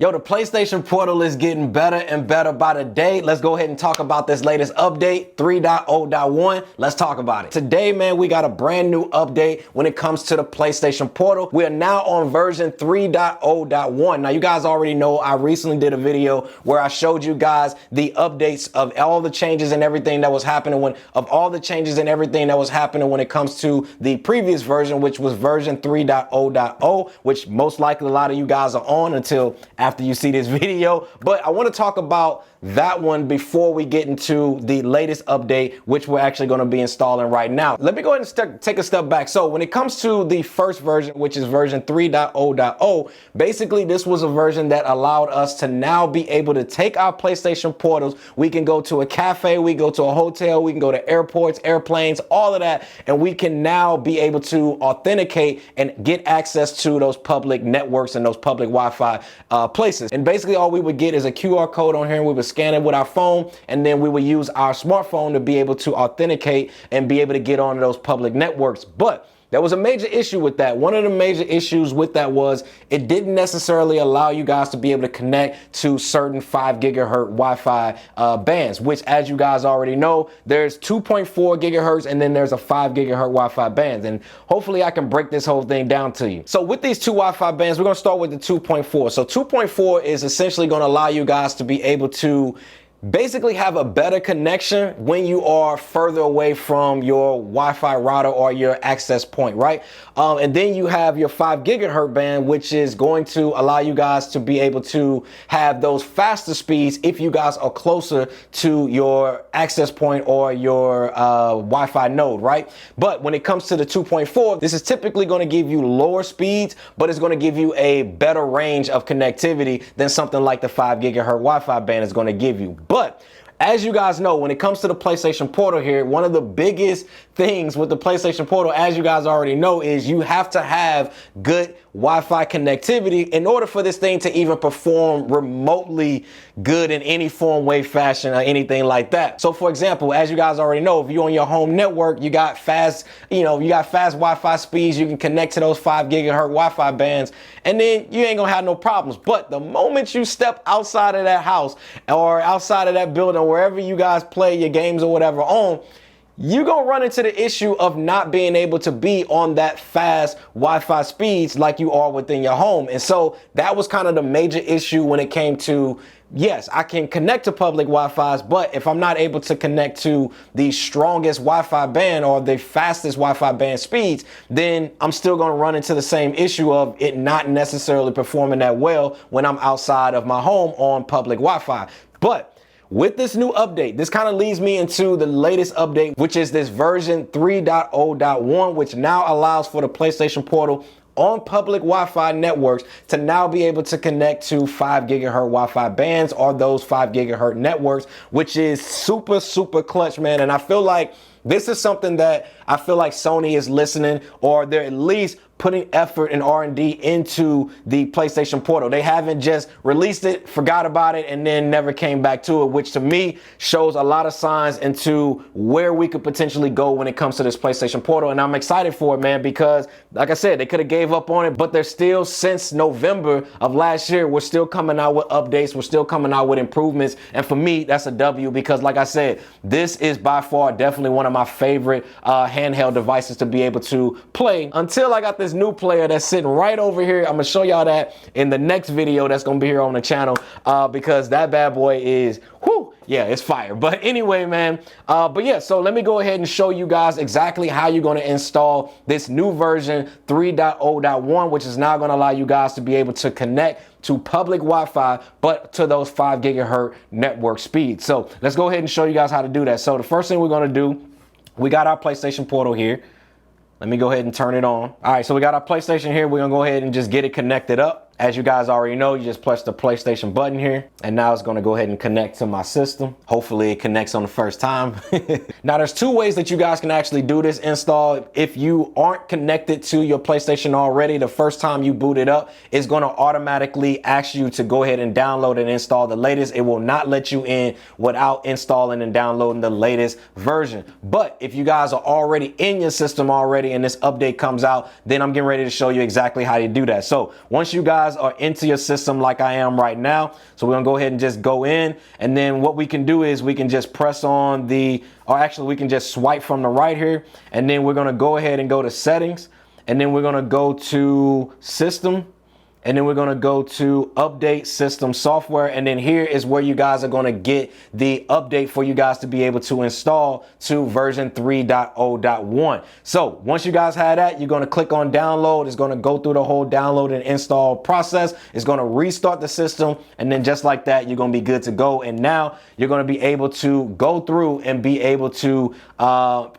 Yo, the PlayStation Portal is getting better and better by the day. Let's go ahead and talk about this latest update, 3.0.1. Let's talk about it. Today, man, we got a brand new update when it comes to the PlayStation Portal. We are now on version 3.0.1. Now, you guys already know I recently did a video where I showed you guys the updates of all the changes and everything that was happening when it comes to the previous version, which was version 3.0.0, which most likely a lot of you guys are on until after you see this video. But I want to talk about that one before we get into the latest update, which we're actually going to be installing right now. Let me go ahead and take a step back. So when it comes to the first version, which is version 3.0.0, basically this was a version that allowed us to now be able to take our PlayStation Portals. We can go to a cafe, we go to a hotel, we can go to airports, airplanes, all of that, and we can now be able to authenticate and get access to those public networks and those public Wi-Fi places. And basically all we would get is a QR code on here, and we would scan it with our phone, and then we would use our smartphone to be able to authenticate and be able to get onto those public networks. But there was a major issue with that. One of the major issues with that was it didn't necessarily allow you guys to be able to connect to certain 5 gigahertz Wi-Fi bands, which, as you guys already know, there's 2.4 gigahertz and then there's a 5 gigahertz Wi-Fi bands. And hopefully I can break this whole thing down to you. So with these two Wi-Fi bands, we're going to start with the 2.4. So 2.4 is essentially going to allow you guys to be able to basically have a better connection when you are further away from your Wi-Fi router or your access point, right? And then you have your 5 gigahertz band, which is going to allow you guys to be able to have those faster speeds if you guys are closer to your access point or your Wi-Fi node, right? But when it comes to the 2.4, this is typically going to give you lower speeds, but it's going to give you a better range of connectivity than something like the 5 gigahertz Wi-Fi band is going to give you. But as you guys know, when it comes to the PlayStation Portal here, one of the biggest things with the PlayStation Portal, as you guys already know, is you have to have good Wi-Fi connectivity in order for this thing to even perform remotely good in any form, way, fashion, or anything like that. So for example, as you guys already know, if you're on your home network, you got fast Wi-Fi speeds, you can connect to those 5 gigahertz Wi-Fi bands, and then you ain't gonna have no problems. But the moment you step outside of that house or outside of that building, wherever you guys play your games or whatever on, you're going to run into the issue of not being able to be on that fast Wi-Fi speeds like you are within your home. And so that was kind of the major issue when it came to, yes, I can connect to public Wi-Fi's, but if I'm not able to connect to the strongest Wi-Fi band or the fastest Wi-Fi band speeds, then I'm still going to run into the same issue of it not necessarily performing that well when I'm outside of my home on public Wi-Fi. But with this new update, this kind of leads me into the latest update, which is this version 3.0.1, which now allows for the PlayStation Portal on public Wi-Fi networks to now be able to connect to 5 gigahertz Wi-Fi bands or those 5 gigahertz networks, which is super, super clutch, man. And I feel like this is something that I feel like Sony is listening, or they're at least putting effort and R&D into the PlayStation Portal. They haven't just released it, forgot about it, and then never came back to it, which to me shows a lot of signs into where we could potentially go when it comes to this PlayStation Portal. And I'm excited for it, man, because like I said, they could have gave up on it, but they're still, since November of last year, we're still coming out with updates. We're still coming out with improvements. And for me, that's a W, because like I said, this is by far definitely one of my favorite handheld devices to be able to play until I got this new player that's sitting right over here. I'm gonna show y'all that in the next video that's gonna be here on the channel, because that bad boy is, whoo, yeah, it's fire. But anyway, man, but yeah, so let me go ahead and show you guys exactly how you're gonna install this new version 3.0.1, which is now gonna allow you guys to be able to connect to public Wi-Fi, but to those 5 gigahertz network speeds. So let's go ahead and show you guys how to do that. So the first thing we're gonna do, we got our PlayStation Portal here. Let me go ahead and turn it on. All right, so we got our PlayStation here. We're gonna go ahead and just get it connected up. As you guys already know, you just press the PlayStation button here, and now it's gonna go ahead and connect to my system. Hopefully it connects on the first time. Now there's two ways that you guys can actually do this install. If you aren't connected to your PlayStation already, the first time you boot it up, it's gonna automatically ask you to go ahead and download and install the latest. It will not let you in without installing and downloading the latest version. But if you guys are already in your system already and this update comes out, then I'm getting ready to show you exactly how you do that. So once you guys guys are into your system like I am right now. So we're gonna go ahead and just go in, and then what we can do is we can just press on the, or actually we can just swipe from the right here, and then we're gonna go ahead and go to settings, and then we're gonna go to system, and then we're gonna go to update system software, and then here is where you guys are gonna get the update for you guys to be able to install to version 3.0.1. So once you guys have that, you're gonna click on download. It's gonna go through the whole download and install process. It's gonna restart the system, and then just like that, you're gonna be good to go. And now you're gonna be able to go through and be able to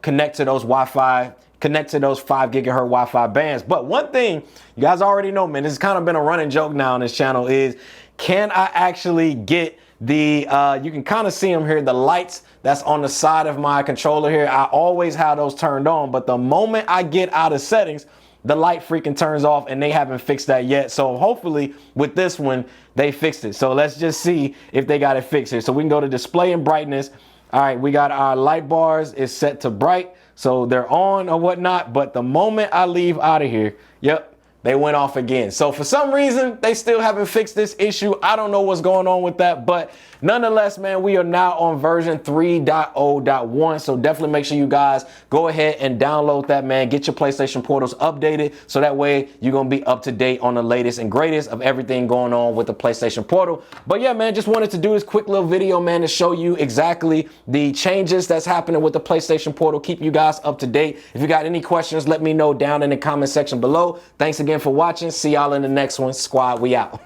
connect to those Wi-Fi, connect to those 5 gigahertz Wi-Fi bands. But one thing you guys already know, man, this has kind of been a running joke now on this channel, is can I actually get the, you can kind of see them here, the lights that's on the side of my controller here. I always have those turned on, but the moment I get out of settings, the light freaking turns off, and they haven't fixed that yet. So hopefully with this one, they fixed it. So let's just see if they got it fixed here. So we can go to display and brightness. All right, we got our light bars is set to bright, so they're on or whatnot, but the moment I leave out of here, yep, they went off again. So for some reason, they still haven't fixed this issue. I don't know what's going on with that, but nonetheless, man, we are now on version 3.0.1. So definitely make sure you guys go ahead and download that, man. Get your PlayStation portals updated, so that way you're going to be up to date on the latest and greatest of everything going on with the PlayStation portal. But yeah, man, just wanted to do this quick little video, man, to show you exactly the changes that's happening with the PlayStation portal. Keep you guys up to date. If you got any questions, let me know down in the comment section below. Thanks again for watching. See y'all in the next one. Squad, we out.